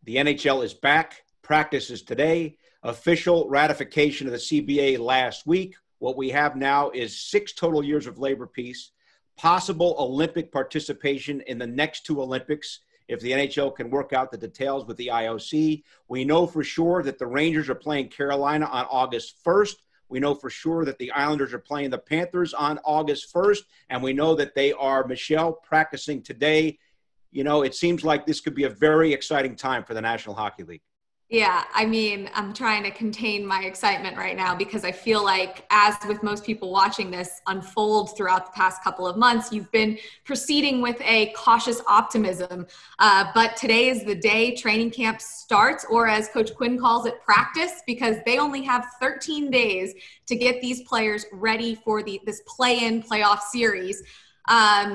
The NHL is back. Practice is today. Official ratification of the CBA last week. What we have now is 6 total years of labor peace, possible Olympic participation in the next 2 Olympics if the NHL can work out the details with the IOC. We know for sure that the Rangers are playing Carolina on August 1st. We know for sure that the Islanders are playing the Panthers on August 1st. And we know that they are, Michelle, practicing today. You know, it seems like this could be a very exciting time for the National Hockey League. Yeah, I mean, I'm trying to contain my excitement right now because I feel like, as with most people watching this unfold throughout the past couple of months, you've been proceeding with a cautious optimism. But today is the day training camp starts, or as Coach Quinn calls it, practice, because they only have 13 days to get these players ready for this play-in playoff series.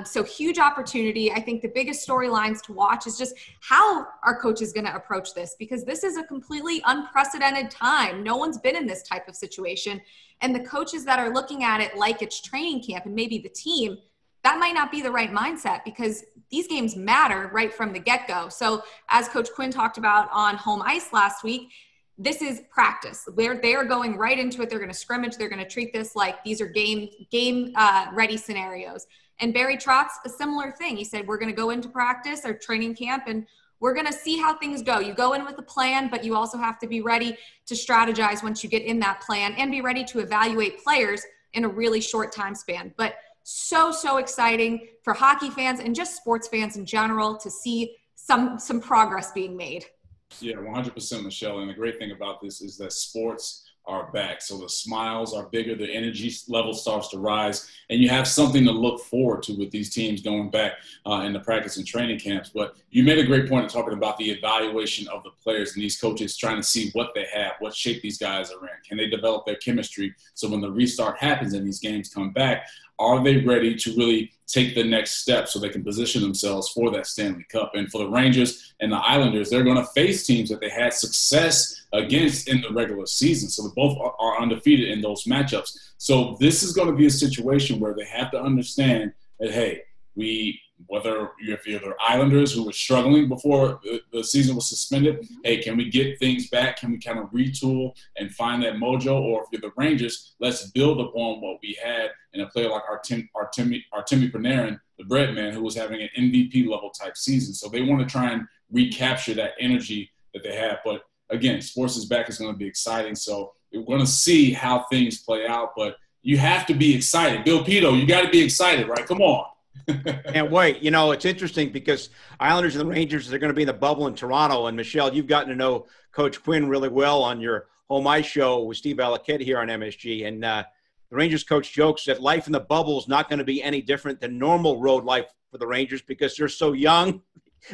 So huge opportunity. I think the biggest storylines to watch is just how our coach is going to approach this, because this is a completely unprecedented time. No one's been in this type of situation. And the coaches that are looking at it like it's training camp and maybe the team, that might not be the right mindset, because these games matter right from the get-go. So as Coach Quinn talked about on home ice last week, this is practice. They are going right into it. They're going to scrimmage. They're going to treat this like these are game ready scenarios. And Barry Trotz, a similar thing. He said, we're going to go into practice or training camp and we're going to see how things go. You go in with a plan, but you also have to be ready to strategize once you get in that plan and be ready to evaluate players in a really short time span. But so exciting for hockey fans and just sports fans in general to see some progress being made. Yeah, 100%, Michelle. And the great thing about this is that sports are back. So the smiles are bigger, the energy level starts to rise, and you have something to look forward to with these teams going back in the practice and training camps. But you made a great point in talking about the evaluation of the players and these coaches trying to see what they have, what shape these guys are in. Can they develop their chemistry so when the restart happens and these games come back, are they ready to really take the next step so they can position themselves for that Stanley Cup? And for the Rangers and the Islanders, they're going to face teams that they had success against in the regular season. So they both are undefeated in those matchups. So this is going to be a situation where they have to understand that, hey, whether if you're the Islanders who were struggling before the season was suspended, hey, can we get things back? Can we kind of retool and find that mojo? Or if you're the Rangers, let's build upon what we had in a player like Artemi Panarin, the bread man, who was having an MVP level type season. So they want to try and recapture that energy that they have. But again, sports is back. Is going to be exciting. So we're going to see how things play out. But you have to be excited. Bill Pito, you got to be excited, right? Come on. Can't wait. You know, it's interesting because Islanders and the Rangers, they're going to be in the bubble in Toronto. And Michelle, you've gotten to know Coach Quinn really well on your home ice show with Steve Alakett here on MSG. And the Rangers coach jokes that life in the bubble is not going to be any different than normal road life for the Rangers because they're so young,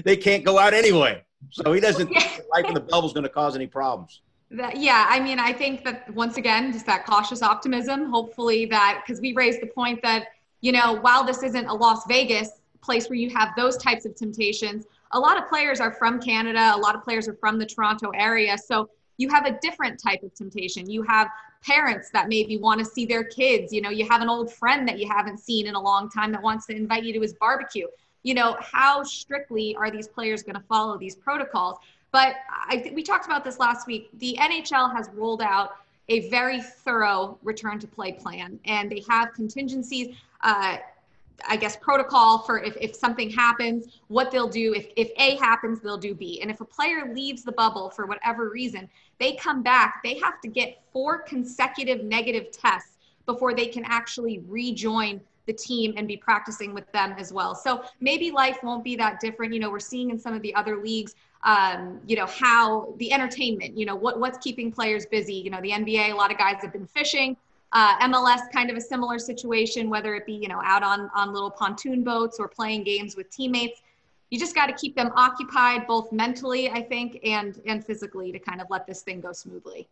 they can't go out anyway. So he doesn't think that life in the bubble is going to cause any problems. Yeah, I mean, I think that once again, just that cautious optimism, hopefully that, because we raised the point that, you know, while this isn't a Las Vegas place where you have those types of temptations, a lot of players are from Canada. A lot of players are from the Toronto area. So you have a different type of temptation. You have parents that maybe want to see their kids. You know, you have an old friend that you haven't seen in a long time that wants to invite you to his barbecue. You know, how strictly are these players going to follow these protocols? But we talked about this last week. The NHL has rolled out a very thorough return to play plan, and they have contingencies, I guess, protocol for if something happens, what they'll do. If A happens, they'll do B. And if a player leaves the bubble for whatever reason, they come back, they have to get 4 consecutive negative tests before they can actually rejoin the team and be practicing with them as well. So maybe life won't be that different. You know, we're seeing in some of the other leagues, you know, how the entertainment, you know, what's keeping players busy. You know, the NBA, a lot of guys have been fishing. MLS, kind of a similar situation, whether it be, you know, out on little pontoon boats or playing games with teammates. You just got to keep them occupied, both mentally, I think, and physically, to kind of let this thing go smoothly.